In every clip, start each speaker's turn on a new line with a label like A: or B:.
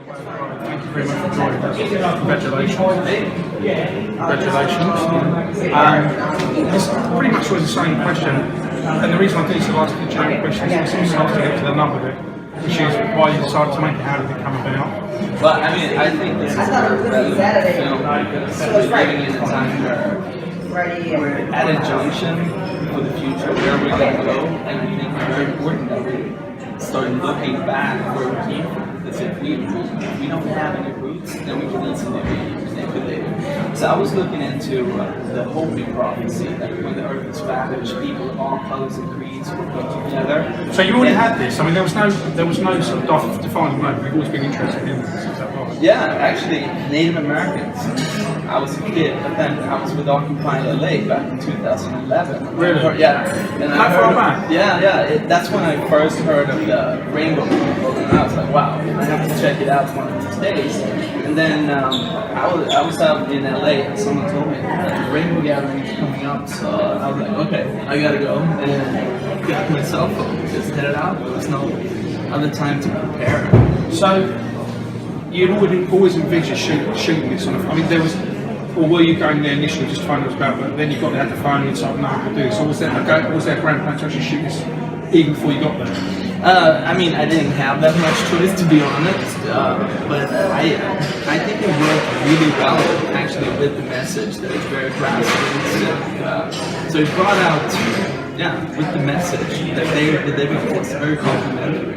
A: Thank you very much for joining us. Congratulations. Congratulations. This pretty much was the same question, and the reason I did is to ask the general questions is to get to the nub of it, which is why you decided to make it, how did it come about?
B: Well, I mean, I think this is a relevant film because we're living in a time where we're at a junction for the future where we're going to go, and I think it's very important that we start looking back where we came from. Because if we don't have any roots, then we can easily be manipulated. So I was looking into the Hopi prophecy that when the earth is famished, people of all colors and creeds will come together.
A: So you already had this. I mean, there was no sort of defining moment. We've always been interested in this. Is that right?
B: Yeah, actually, Native Americans. I was a kid, but then I was with Occupy LA back in 2011.
A: Really?
B: Yeah. And
A: How far back?
B: Yeah. That's when I first heard of the Rainbow People, and I was like, wow, I have to check it out one of these days. And then I was out in LA, and someone told me the Rainbow Gathering is coming up, so I was like, okay, I gotta go. And got my cell phone, just headed out. There was no other time to prepare.
A: So you'd always envisioned shooting this on a, I mean, there was, or were you going there initially just to find out what it was about, but then you got there at the phone and it's like, no, I can do this. Or was there a grand plan to actually shoot this even before you got there?
B: I mean, I didn't have that much choice, to be honest, but I think it worked really well, actually, with the message that is very grassroots. So it brought out, with the message that they it's very complimentary.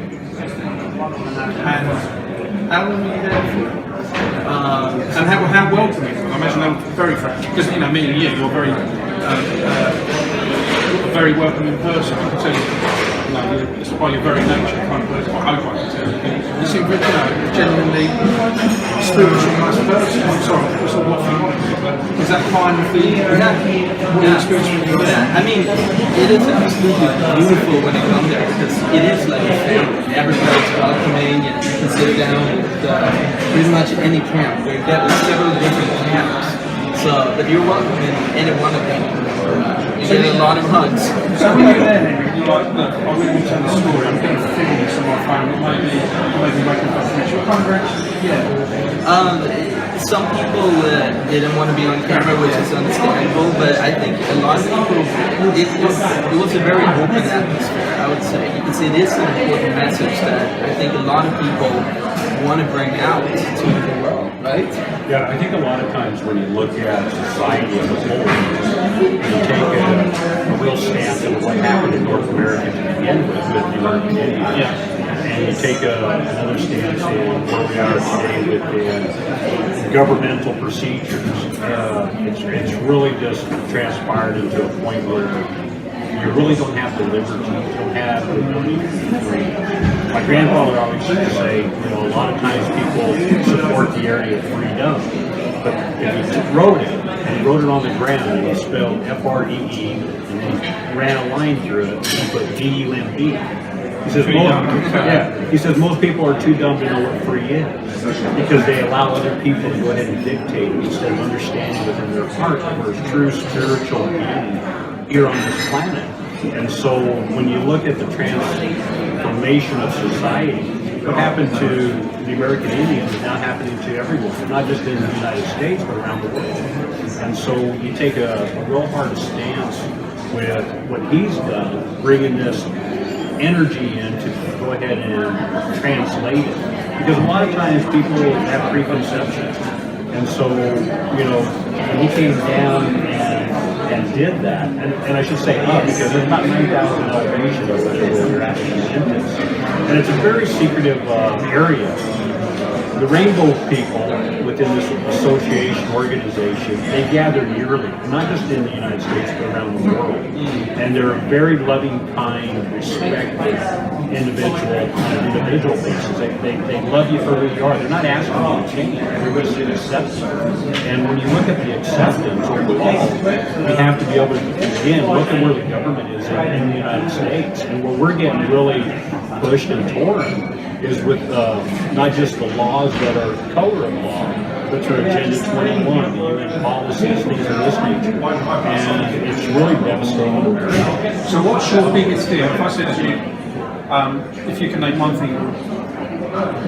A: And how long were you there for? And how welcoming? I imagine they were very friendly. Because, you know, me and you, you're a very welcoming person. I can tell you, it's by your very nature kind of person. I hope I can tell you. You seem, genuinely spiritual, nice person. I'm sorry, that's not what you want to do, but is that kind of the experience when you're there?
B: I mean, it is absolutely beautiful when you come there because it is like a family. Everybody's welcoming, and you can sit down with pretty much any camp. There are several different camps. So, but you're welcome in any one of them. You get a lot of hugs.
A: So when you're there, you're like, look, I really want to tell the story. I'm getting to film this on my phone. It may be making a documentary. What kind of reaction did you get?
B: Some people didn't want to be on camera, which is understandable. But I think a lot of people, it was a very open atmosphere. I would say you can see it is an important message that I think a lot of people want to bring out to the world, right?
C: Yeah, I think a lot of times when you look at society as a whole, you take a real stance of what happened in North America to begin with the American Indians. And you take another stance in where we are today with the governmental procedures. It's really just transpired into a point where you really don't have the liberty, you don't have the ability to be free. My grandfather always used to say, a lot of times people support the area of freedom, but if he wrote it, and he wrote it on the ground, and he spelled F-R-E-E, and then he ran a line through it, and he put G-U-M-B. He says most people are too dumb to know what free is because they allow other people to go ahead and dictate instead of understanding within their heart that there's true spiritual being here on this planet. And so when you look at the transformation of society, what happened to the American Indians is now happening to everyone, not just in the United States, but around the world. And so you take a real hard stance with what he's done, bringing this energy in to go ahead and translate it. Because a lot of times people have preconceptions. And so, when he came down and did that, and I should say up, because there's about 9,000 elevation over there where you're actually in this. And it's a very secretive area. The Rainbow people within this association, organization, they gather yearly, not just in the United States, but around the world. And they're a very loving, kind, respected individual basis. They love you for who you are. They're not asking you to change. Everybody's going to accept you. And when you look at the acceptance overall, we have to be able to, again, look at where the government is in the United States. And where we're getting really pushed and torn is with not just the laws that are color of law, but through Agenda 21, the UN policies, things of this nature. And it's really devastating America.
A: So what's your biggest fear? If I said to you, if you can name one thing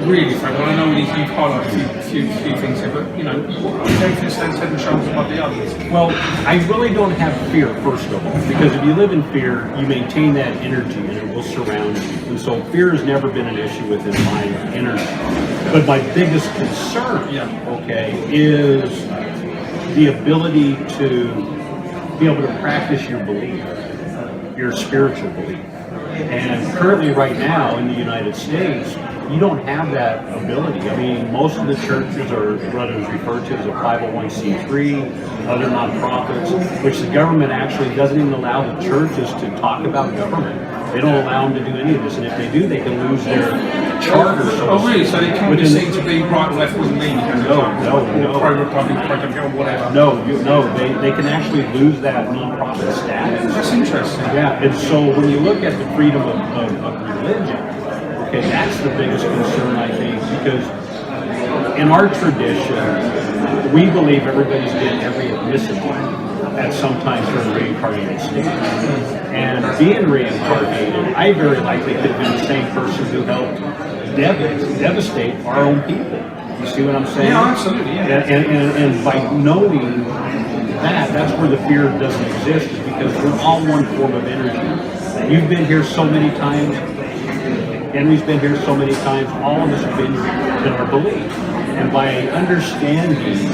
A: really, Frank, I know you've highlighted a few things here, but everything stands head and shoulders above the others.
C: Well, I really don't have fear, first of all, because if you live in fear, you maintain that energy and it will surround you. And so fear has never been an issue within my energy. But my biggest concern, okay, is the ability to be able to practice your belief, your spiritual belief. And currently right now in the United States, you don't have that ability. I mean, most of the churches are what is referred to as a 501c3, other nonprofits, which the government actually doesn't even allow the churches to talk about government. They don't allow them to do any of this, and if they do, they can lose their charter.
A: Oh, really? So they can't be seen to be right, left, wing, leaning?
C: No.
A: Pro-Republican, pro-Democrat, whatever.
C: No. They can actually lose that nonprofit status.
A: That's interesting.
C: Yeah, and so when you look at the freedom of religion, okay, that's the biggest concern, I think, because in our tradition, we believe everybody's been every ethnicity at some time through a reincarnated state. And being reincarnated, I very likely could have been the same person who helped devastate our own people. You see what I'm saying?
A: Yeah, absolutely. Yeah.
C: And by knowing that, that's where the fear doesn't exist, is because we're all one form of energy. You've been here so many times. Henry's been here so many times. All of us have been in our belief. And by understanding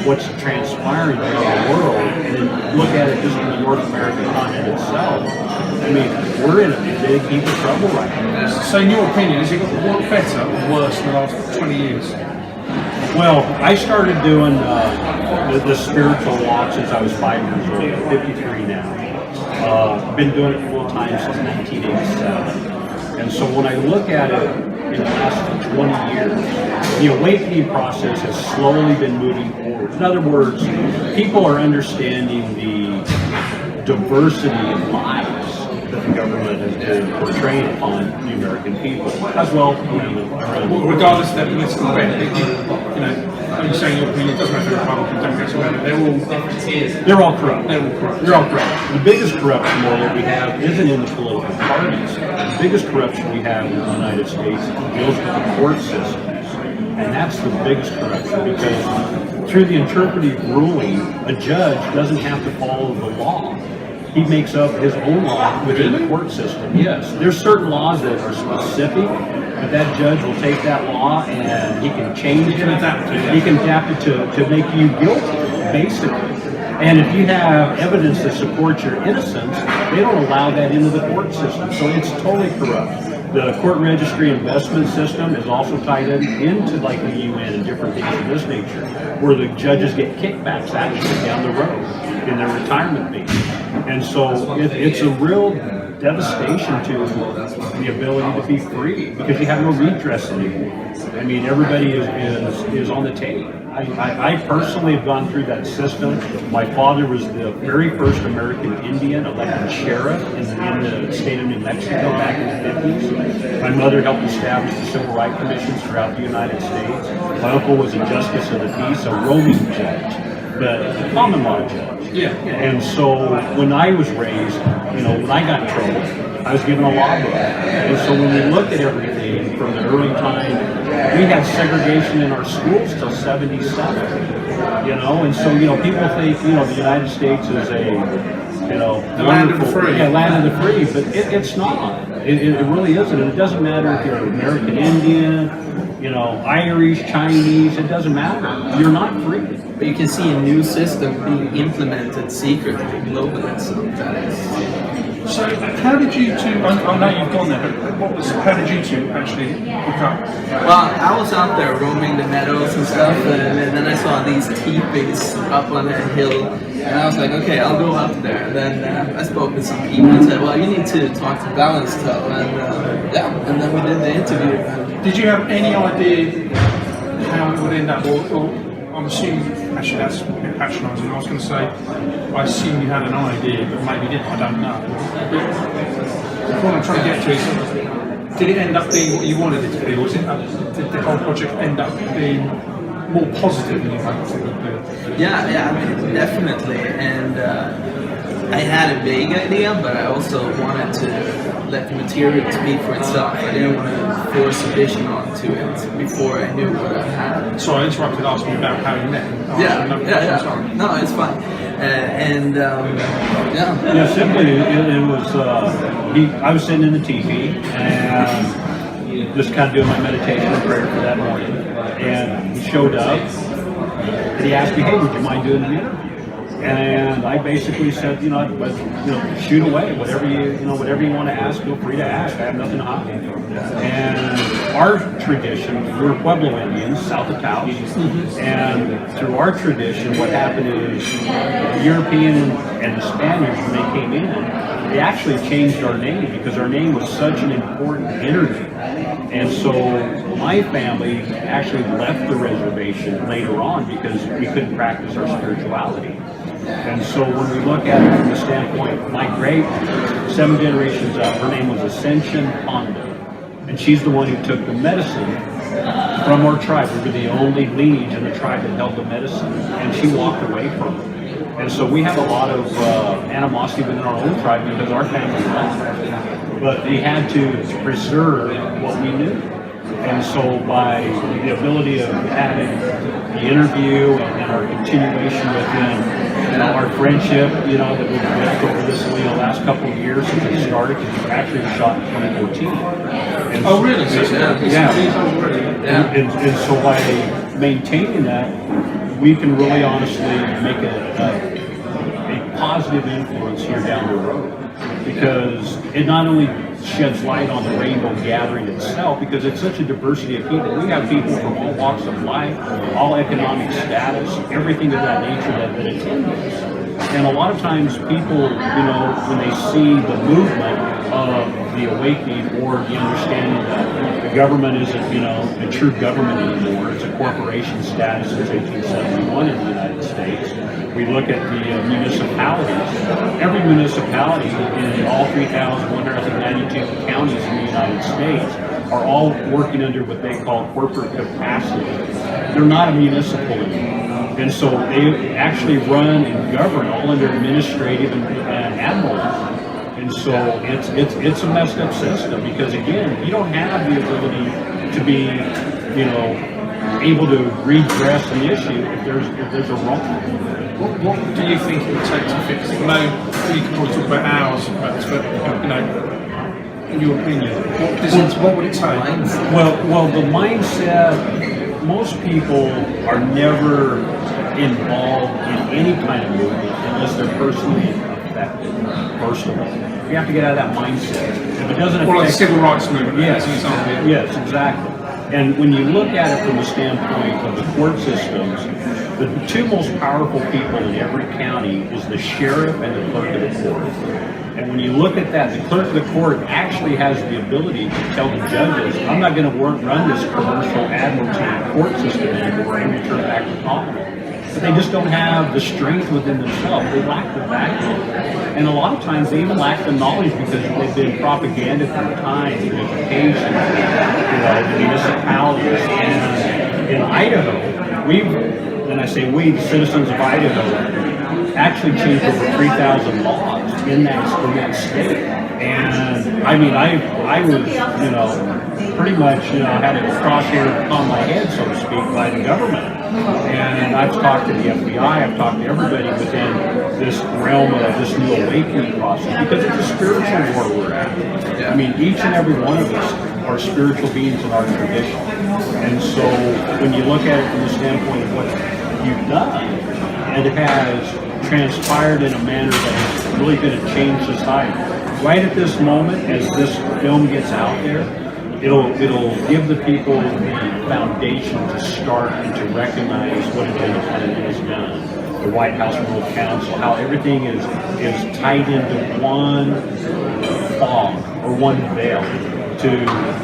C: what's transpiring around the world, and then look at it just in the North American continent itself, I mean, we're in a big heap of trouble right now.
A: So in your opinion, has it got more better or worse in the last 20 years?
C: Well, I started doing the spiritual walk since I was 5 years old. I'm 53 now. Been doing it full time since 1987. And so when I look at it in the last 20 years, the awakening process has slowly been moving forward. In other words, people are understanding the diversity of lives that the government has been portraying upon the American people, as well around the world.
A: Regardless of their political bent, when you're saying your opinion, it doesn't matter if Republicans, Democrats, or whatever,
C: they're all corrupt.
A: They're all corrupt.
C: The biggest corruption that we have isn't in the political parties. The biggest corruption we have in the United States deals with the court systems. And that's the biggest corruption, because through the interpretive ruling, a judge doesn't have to follow the law. He makes up his own law within the court system. Yes, there's certain laws that are specific, but that judge will take that law and he can change it. He can adapt it to make you guilty, basically. And if you have evidence that supports your innocence, they don't allow that into the court system. So it's totally corrupt. The court registry investment system is also tied into like the UN and different things of this nature, where the judges get kickbacks actually down the road in their retirement base. And so it's a real devastation to the ability to be free, because you have no redress anymore. I mean, everybody is on the tape. I personally have gone through that system. My father was the very first American Indian elected sheriff in the state of New Mexico back in the 50s. My mother helped establish the civil rights commissions throughout the United States. My uncle was a justice of the peace, a roaming judge, but a common law judge.
A: Yeah.
C: And so when I was raised, when I got in trouble, I was given a law book. And so when we look at everything from the early time, we had segregation in our schools till 77, and so, people think, the United States is
A: the land of the free.
C: Yeah, land of the free, but it's not. It really isn't. And it doesn't matter if you're American Indian, Irish, Chinese, it doesn't matter. You're not free.
B: But you can see a new system being implemented secretly globally sometimes.
A: So how did you two, I know you've gone there, but how did you two actually hook up?
B: Well, I was out there roaming the meadows and stuff, and then I saw these teepees up on a hill, and I was like, okay, I'll go up there. And then I spoke with some people and said, well, you need to talk to Balance Toe, and and then we did the interview.
A: Did you have any idea how it would end up, or I'm assuming, actually that's a bit patronising, I was going to say, I assume you had an idea, but maybe didn't, I don't know. But what I'm trying to get to is, did it end up being what you wanted it to be, or was it, did the whole project end up being more positive than you hoped it would be?
B: Yeah, I mean, definitely, and I had a vague idea, but I also wanted to let the material speak for itself. I didn't want to force a vision onto it before I knew what I had.
A: Sorry, I interrupted asking about how you met.
B: Yeah. No, it's fine.
C: Yeah, simply it was. I was sitting in the TV and just kind of doing my meditation and prayer for that morning, and he showed up. And he asked me, "Hey, would you mind doing an interview?" And I basically said, shoot away, whatever you want to ask, feel free to ask. I have nothing to hide. And our tradition, we're Pueblo Indians, south of Taos, and through our tradition, what happened is the European and the Spaniards, when they came in, they actually changed our name because our name was such an important energy. And so my family actually left the reservation later on because we couldn't practice our spirituality. And so when we look at it from the standpoint, my great 7 generations up, her name was Ascension Honda. And she's the one who took the medicine from our tribe. We were the only lineage in the tribe that held the medicine. And she walked away from it. And so we have a lot of animosity within our own tribe because our family left. But we had to preserve what we knew. And so by the ability of having the interview and our continuation within our friendship, that we've built over this last couple of years since it started, because it actually was shot in 2014. And
A: oh, really?
C: Yeah. And so by maintaining that, we can really honestly make a positive influence here down the road. Because it not only sheds light on the rainbow gathering itself, because it's such a diversity of people. We have people from all walks of life, all economic status, everything of that nature that attend this. And a lot of times people, when they see the movement of the awakening or the understanding that the government isn't, a true government anymore, it's a corporation status since 1871 in the United States. We look at the municipalities. Every municipality in all 3,192 counties in the United States are all working under what they call corporate capacity. They're not a municipal anymore. And so they actually run and govern all under administrative and admiralty. And so it's a messed up system because, again, you don't have the ability to be, able to redress an issue if there's a wrong.
A: What do you think it would take to fix it? I know you could probably talk about hours about this, but in your opinion, what would it take?
C: Well, the mindset. Most people are never involved in any kind of movement unless they're personally affected. First of all, you have to get out of that mindset. If it doesn't affect,
A: like the civil rights movement,
C: yes, exactly. And when you look at it from the standpoint of the court systems, the 2 most powerful people in every county is the sheriff and the clerk of the court. And when you look at that, the clerk of the court actually has the ability to tell the judges, I'm not going to run this commercial admiralty court system anymore and return back to Congress. But they just don't have the strength within themselves. They lack the backbone. And a lot of times they even lack the knowledge because they've been propaganda through time, through education, the municipalities. And in Idaho, and I say we, the citizens of Idaho, actually changed over 3,000 laws in that state. And I mean, I was, pretty much, had a crosshair on my head, so to speak, by the government. And I've talked to the FBI, I've talked to everybody within this realm of this new awakening process, because it's a spiritual war we're at. I mean, each and every one of us are spiritual beings in our tradition. And so when you look at it from the standpoint of what you've done, and it has transpired in a manner that is really going to change society. Right at this moment, as this film gets out there, it'll give the people the foundation to start and to recognize what it has done. The White House World Council, how everything is tied into one fog or one veil to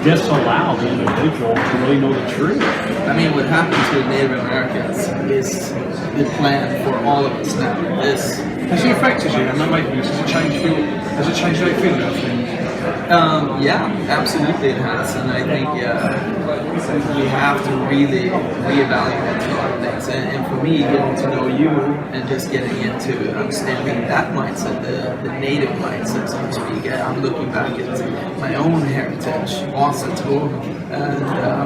C: disallow the individual to really know the truth.
B: I mean, what happened to Native Americans is the plan for all of us now.
A: Has it affected you? Am I making this? Has it changed how you feel about things?
B: Yeah, absolutely it has. And I think you have to really reevaluate a lot of things. And for me, getting to know you and just getting into understanding that mindset, the native mindset, so to speak, I'm looking back at my own heritage also too.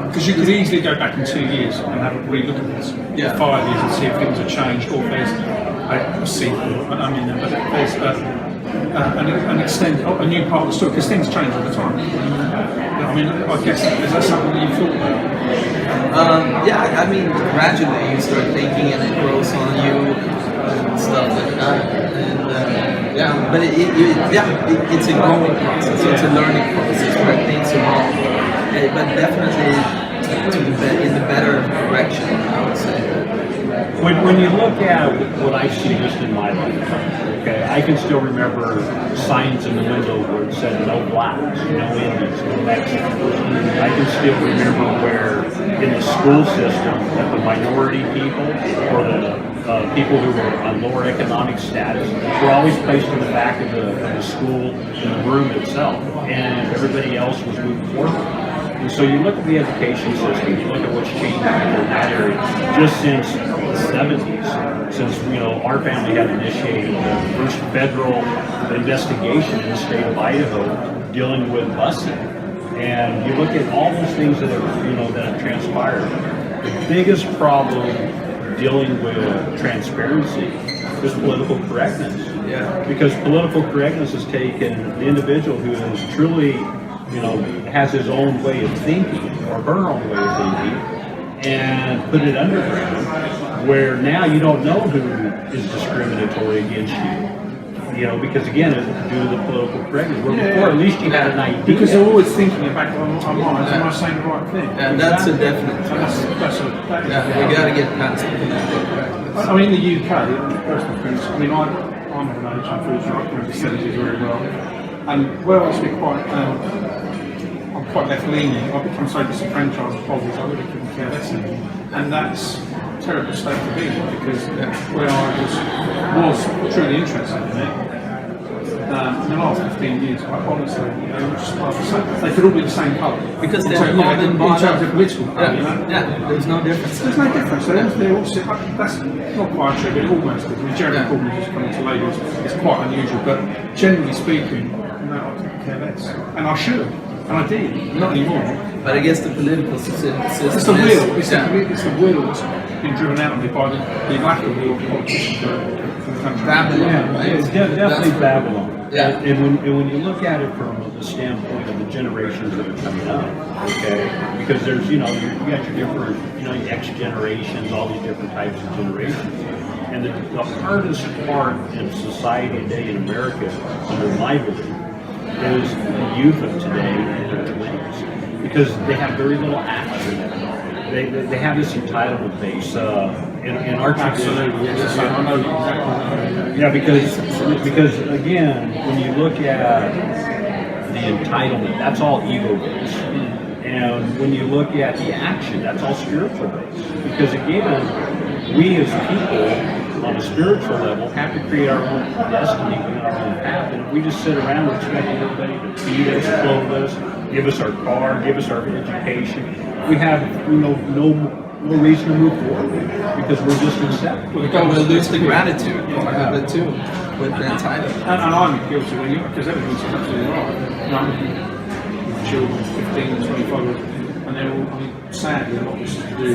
A: Because you could easily go back in 2 years and have a re-look at this,
B: Yeah.
A: 5 years, and see if things have changed, or if there's a sequel. I mean, but there's an extended, a new part of the story, because things change all the time. I mean, I guess, is that something that you thought about?
B: Yeah, I mean, gradually you start thinking and it grows on you and stuff like that. And yeah, but it's a growing process, it's a learning process where things evolve. But definitely in the better direction, I would say.
C: When you look at what I see just in my life, okay, I can still remember signs in the window where it said no blacks, no Indians, no Mexicans. I can still remember where in the school system that the minority people or the people who were on lower economic status were always placed in the back of the school in the room itself, and everybody else was moved forward. And so you look at the education system, you look at what's changed in that area just since the 70s, since our family had initiated the first federal investigation in the state of Idaho dealing with busing. And you look at all those things that have transpired. The biggest problem dealing with transparency is political correctness.
B: Yeah.
C: Because political correctness has taken the individual who is truly has his own way of thinking or her own way of thinking and put it underground where now you don't know who is discriminatory against you. Because again, it's due to the political correctness. Where before, at least you had an idea.
A: Because they're always thinking about, am I saying the right thing?
B: And that's a definite. We got to get past it.
A: I mean, in the UK, personal experience, I mean, I'm of an age, unfortunately, I can remember the 70s very well. And where I was I'm quite left-leaning, I've become so disenfranchised with politics, I really couldn't care less anymore. And that's a terrible state to be in, because where I was truly interested in it, in the last 15 years, quite honestly, they could all be the same colour.
B: Because
A: in
B: they're all been bought
A: terms
B: up.
A: of political colour,
B: Yeah, there's no difference.
A: There's no difference. They all sit, that's not quite true, but it almost is. I mean, Jeremy Corbyn just coming to Labour is quite unusual, but generally speaking, no, I couldn't care less. And I should, and I did, not anymore.
B: But I guess the political system
A: It's the will. It's the will that's been driven out of me by the lack of real politicians for the country.
B: Babylon, right?
C: It's definitely Babylon.
B: Yeah.
C: And when you look at it from the standpoint of the generations that are coming up, okay, because there's, you got your different, X generations, all these different types of generations. And the hardest part in society today in America, under my belief, is the youth of today in their 20s, because they have very little action. They have this entitlement base in our tradition.
A: Absolutely, yes. I know exactly.
C: Yeah, because again, when you look at the entitlement, that's all ego based, and when you look at the action, that's all spiritual based. Because again, we as people on a spiritual level have to create our own destiny and our own path. And if we just sit around expecting everybody to feed us, clothe us, give us our car, give us our education, we have no reason to move forward because we're just accepted.
B: We'll lose the gratitude part of it too, with the entitlement.
A: And I'm guilty when because everything's absolutely right. My children, 15 and 25, and they're all, sadly, a lot of this is to do with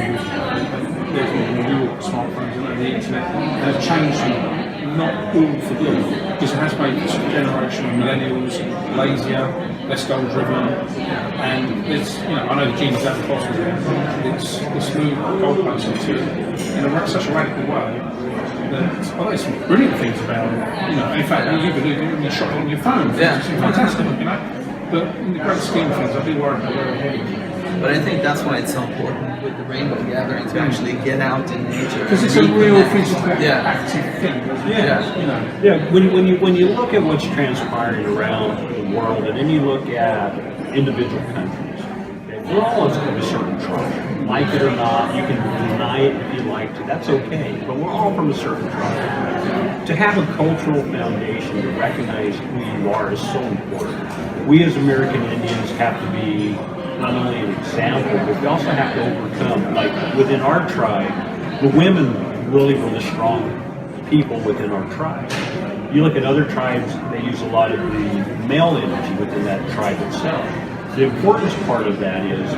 A: there's all the smartphones and the internet. And they've changed them, not all for good, because it has made this generation of millennials lazier, less goal-driven, and it's, I know the genes at the bottom there, it's moved goalposts into in such a radical way that, well, there's some brilliant things about it. In fact, you believe it when you shot it on your phone.
B: Yeah.
A: It's fantastic, But in the great scheme of things, I do worry about where we're heading.
B: But I think that's why it's so important with the rainbow gathering to actually get out in nature.
A: Because it's a real physical,
B: Yeah.
A: active thing.
B: Yeah.
C: Yeah, when you look at what's transpiring around the world, and then you look at individual countries, okay, we're all of a certain tribe. Like it or not, you can deny it if you like to. That's okay. But we're all from a certain tribe. To have a cultural foundation to recognize who you are is so important. We as American Indians have to be not only an example, but we also have to overcome, like within our tribe, the women really were the strong people within our tribe. You look at other tribes, they use a lot of the male energy within that tribe itself. The importance part of that is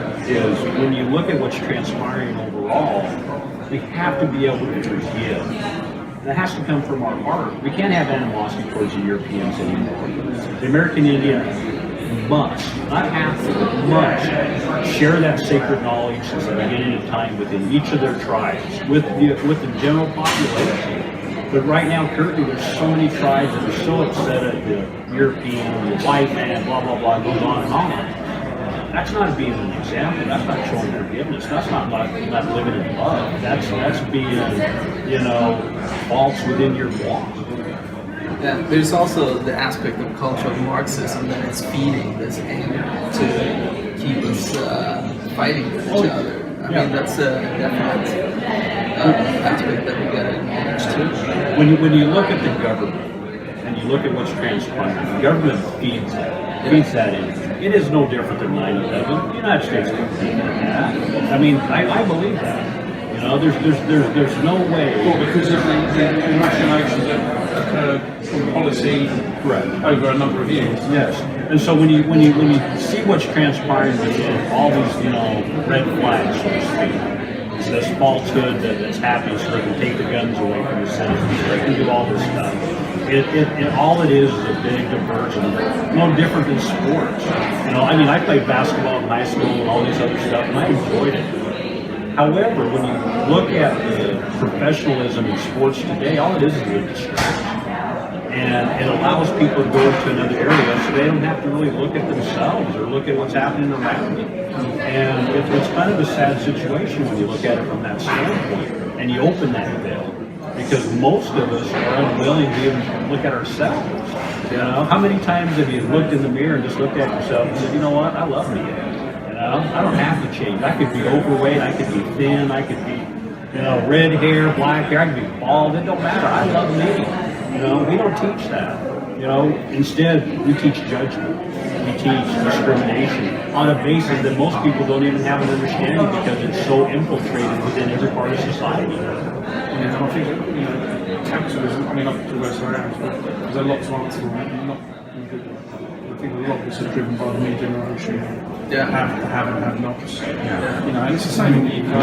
C: when you look at what's transpiring overall, we have to be able to forgive. That has to come from our heart. We can't have animosity towards the Europeans anymore. The American Indian must, not have to, but must share that sacred knowledge since the beginning of time within each of their tribes, with the general population. But right now, currently, there's so many tribes that are so upset at the European, the white man, blah, blah, blah, goes on and on. That's not being an example. That's not showing forgiveness. That's not living in love. That's being, false within your walk.
B: Yeah, there's also the aspect of cultural Marxism that is feeding this anger to keep us fighting with each other. I mean, that's a definite aspect that we got to acknowledge too.
C: When you look at the government and you look at what's transpiring, the government feeds that energy. It is no different than 9/11. The United States competed in that. I mean, I believe that. There's no way.
A: Well, because of the machinations that occurred from policy over a number of years.
C: Yes. And so when you see what's transpiring with all these, red flags, so to speak, this falsehood that's happening so they can take the guns away from the citizens, so they can do all this stuff. All it is a big diversion, no different than sports. I played basketball in high school and all these other stuff, and I enjoyed it. However, when you look at the professionalism in sports today, all it is a distraction. And it allows people to go into another area so they don't have to really look at themselves or look at what's happening around them. And it's kind of a sad situation when you look at it from that standpoint and you open that veil. Because most of us are unwilling to even look at ourselves. How many times have you looked in the mirror and just looked at yourself and said, you know what, I love me. I don't have to change. I could be overweight, I could be thin, I could be, red hair, black hair, I could be bald. It don't matter. I love me. We don't teach that. Instead we teach judgment. We teach discrimination on a basis that most people don't even have an understanding because it's so infiltrated within every part of society.
A: I think, capitalism, up to West Around, there's a lot to answer on that. I think a lot of this is driven by the new generation. Have and have nots. And it's the same in the UK. I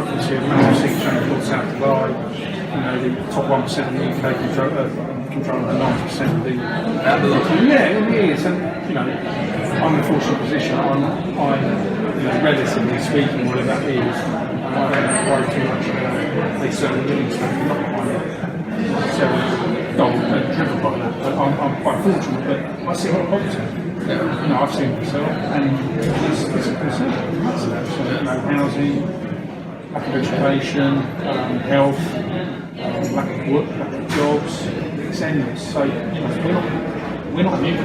A: can see a massive sea change called South Dubai. The top 1% of the UK control 90% of the. Yeah, it is. And I'm in a fortunate position. I'm relatively speaking, whatever that is, I don't worry too much about they sell the living stuff, not behind it. Driven by that, but I'm quite fortunate. But I see a lot of positive. I've seen it myself, and it's a concern. Housing, lack of education, health, lack of work, lack of jobs. It's endless. So we're not immune.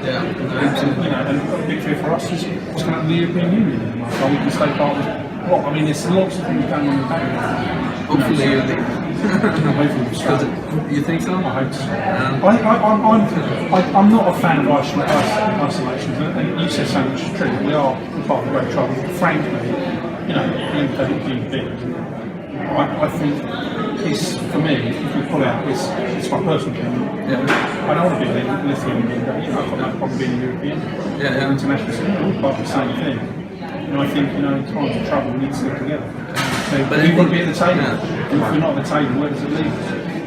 A: And a big fear for us is what's going to happen to the European Union. Are we can stay part of it? Well, there's lots of things going on in the background.
B: Hopefully you'll leave. You think so?
A: I hope so. I'm not a fan of isolation. And you said so much true. We are part of the great trouble. Frankly, being big. I think it's, for me, if we pull out, it's my personal opinion. I don't want to be in Lithuanian, but I've got no problem being European. International system, but the same thing. And I think, in times of trouble, we need to stick together. But we want to be at the table. If we're not at the table, where does it leave?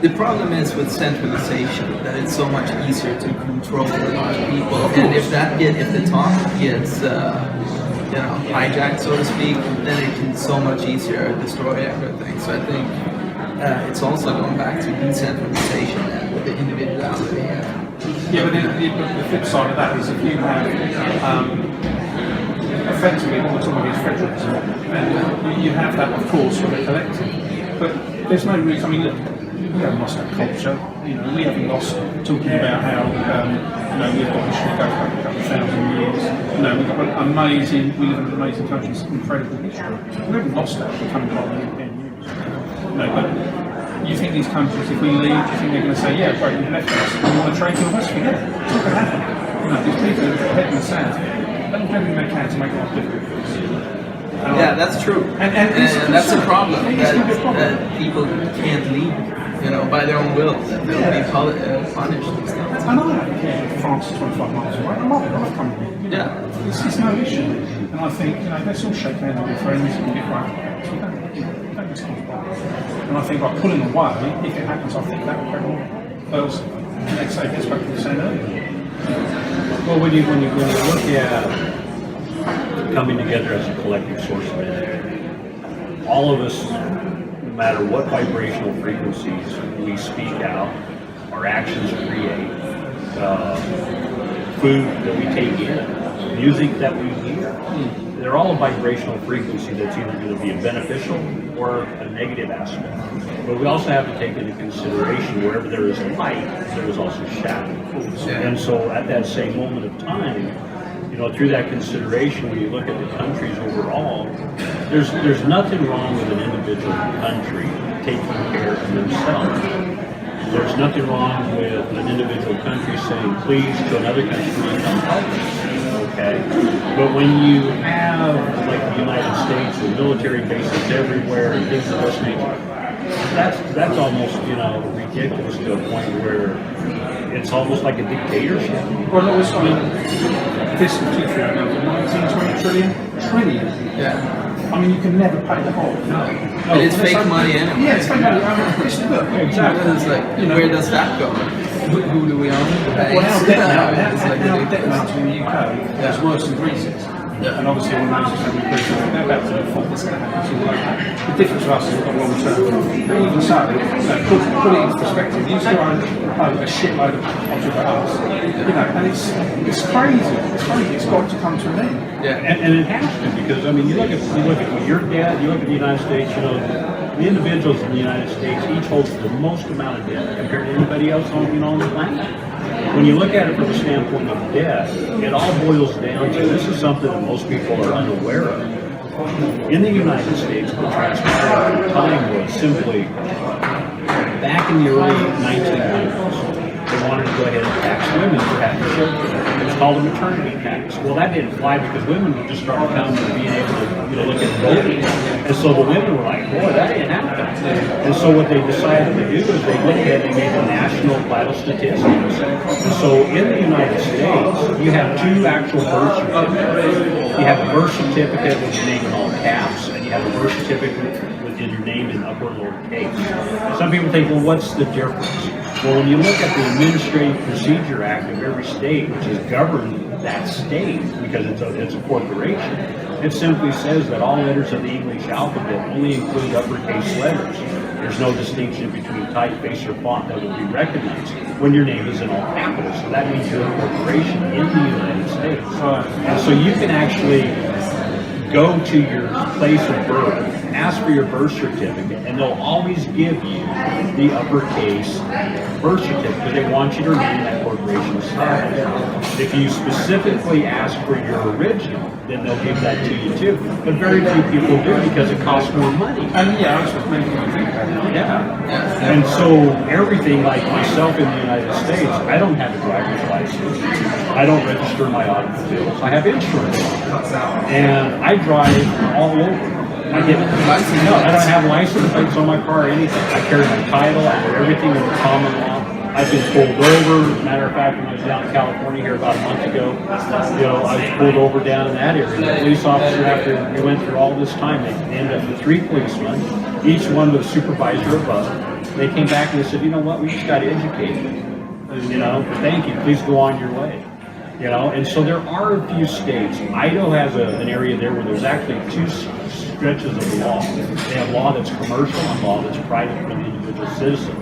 B: The problem is with centralization that it's so much easier to control a lot of people, and if the top gets hijacked, so to speak, then it can so much easier destroy everything. So I think it's also going back to decentralization and the individuality.
A: But the flip side of that is if you have effectively what we're talking about is federalism, and you have that, of course, for the collective. But there's no reason. We haven't lost that culture. We haven't lost talking about how we've got history that goes back a couple of thousand years. We've got an amazing. We live in an amazing country. It's incredible history. We haven't lost that becoming part of the European Union. But you think these countries, if we leave, do you think they're going to say, yeah, great, you've left us, we want to trade with us? Forget it. It's not going to happen. These people are head in the sand. They'll do everything they can to make life difficult for us.
B: Yeah, that's true.
A: And
B: that's a problem
A: It's gonna be a problem.
B: that people can't leave, by their own will. That they'll be punished and stuff.
A: And I don't care if France is 25 miles away. I love coming here.
B: Yeah.
A: It's no issue. And I think, let's all shake hands and be friends and get right. So don't get and I think by pulling away, if it happens, I think that will go more. Else, let's say, gets back to the same earlier.
C: Well, when you look at coming together as a collective source of energy, all of us, no matter what vibrational frequencies we speak out, our actions create, food that we take in, music that we hear, they're all a vibrational frequency that's either going to be a beneficial or a negative aspect. But we also have to take into consideration wherever there is light, there is also shadow. And so at that same moment of time, through that consideration, when you look at the countries overall, there's nothing wrong with an individual country taking care of themselves. There's nothing wrong with an individual country saying please to another country, please come help us. Okay, but when you have like the United States with military bases everywhere and things of this nature, that's almost ridiculous to a point where it's almost like a dictatorship.
A: Well, it was, this particular amount of 19, 20 trillion.
B: Yeah.
A: I mean, you can never pay the whole. No.
B: And it's fake money anyway.
A: Yeah, it's fake money. Exactly.
B: It's like, where does that go? Who do we own?
A: Well, our debt amount in the UK is worse than Greece's.
B: Yeah.
A: And obviously, when those are going to be Greece, they're about to default. What's going to happen to like that? The difference for us is we've got long term. But even so, put it into perspective. You still own a shitload of object at us. And it's crazy. It's crazy. It's got to come to an end.
B: Yeah.
C: And it has to, because you look at your debt, you look at the United States, the individuals in the United States each holds the most amount of debt compared to anybody else on the planet. When you look at it from the standpoint of debt, it all boils down to, this is something that most people are unaware of. In the United States, what transpired at the time was simply, back in the early 1900s, they wanted to go ahead and tax women for having children. It was called a maternity tax. Well, that didn't fly because women would just start coming and being able to look at voting. And so the women were like, boy, that ain't happening. And so what they decided to do is they went ahead and made the national vital statistics. And so in the United States, you have two actual birth certificates. You have a birth certificate with your name in all caps, and you have a birth certificate with your name in upper and lower case. Some people think, well, what's the difference? Well, when you look at the Administrative Procedure Act of every state, which is governed that state because it's a corporation, it simply says that all letters of the English alphabet only include uppercase letters. There's no distinction between typeface or font that will be recognized when your name is in all capitals. So that means you're a corporation in the United States. And so you can actually go to your place of birth, ask for your birth certificate, and they'll always give you the uppercase birth certificate because they want you to remain that corporation status. If you specifically ask for your original, then they'll give that to you too. But very few people do because it costs more money.
A: And yeah, that's what many people think about it.
C: Yeah. And so everything, like myself in the United States, I don't have a driver's license. I don't register my automobiles. I have insurance. And I drive all over. I don't have license plates on my car or anything. I carry my title. I do everything in the common law. I've been pulled over. Matter of fact, when I was down in California here about a month ago, I was pulled over down in that area. The police officer, after we went through all this time, they ended up with 3 policemen, each one with a supervisor above. They came back and they said, you know what, we just got educated. Thank you. Please go on your way. And so there are a few states. Idaho has an area there where there's actually 2 stretches of law. They have law that's commercial and law that's private for the individual citizen.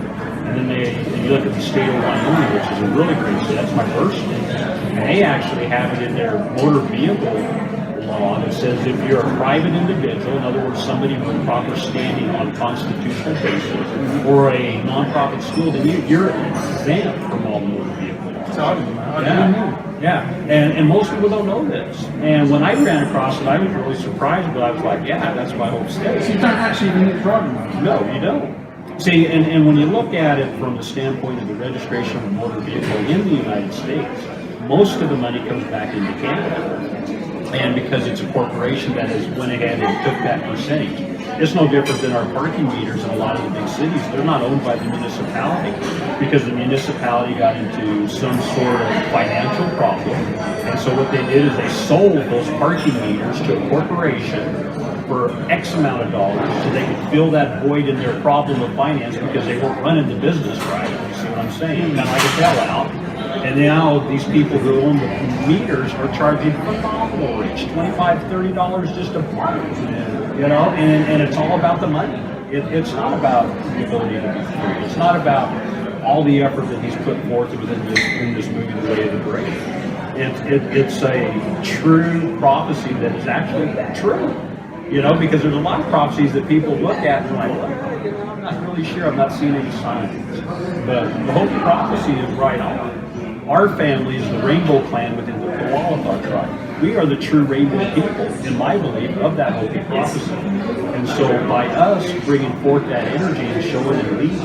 C: And then you look at the state of Wyoming, which is a really great state. That's my birth state. And they actually have it in their motor vehicle law that says if you're a private individual, in other words, somebody with proper standing on a constitutional basis, or a nonprofit school, then you're exempt from all motor vehicle laws. Yeah, and most people don't know this. And when I ran across it, I was really surprised, but I was like, yeah, that's my whole state.
A: So you don't actually even need a driving license?
C: No, you don't. See, and when you look at it from the standpoint of the registration of a motor vehicle in the United States, most of the money comes back into Canada. And because it's a corporation that has went ahead and took that percentage. It's no different than our parking meters in a lot of the big cities. They're not owned by the municipality because the municipality got into some sort of financial problem. And so what they did is they sold those parking meters to a corporation for X amount of dollars so they could fill that void in their problem of finance because they weren't running the business right. You see what I'm saying? Kind of like a bailout. And now these people who own the meters are charging phenomenal rates, $25, $30 just a month, you know, and it's all about the money. It's not about the ability to be free. It's not about all the effort that he's put forth within this movie, The Way of the Brave. It's a true prophecy that is actually true. You know, because there's a lot of prophecies that people look at and like, well, you know, I'm not really sure, I'm not seeing any signs. But the Hopi prophecy is right on. Our family is the Rainbow Clan within the Puyallup tribe. We are the true Rainbow people, in my belief, of that Hopi prophecy. And so by us bringing forth that energy and showing and leading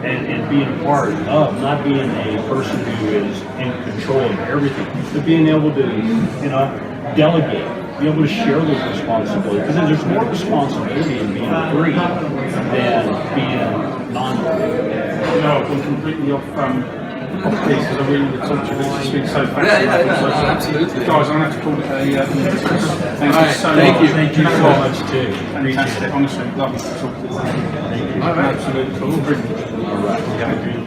C: and being a part of, not being a person who is in control of everything, but being able to, you know, delegate, be able to share those responsibilities. Because there's more responsibility in being free than being non-free.
A: No, I'm completely off piece because I really want to talk to you. This has been so fascinating.
B: Absolutely.
A: Guys, I'm going to have to call it a thank you so
C: Thank
A: much.
C: you. Thank you so much too.
A: Fantastic. Honestly, lovely to talk to you. Absolutely cool.
C: All right.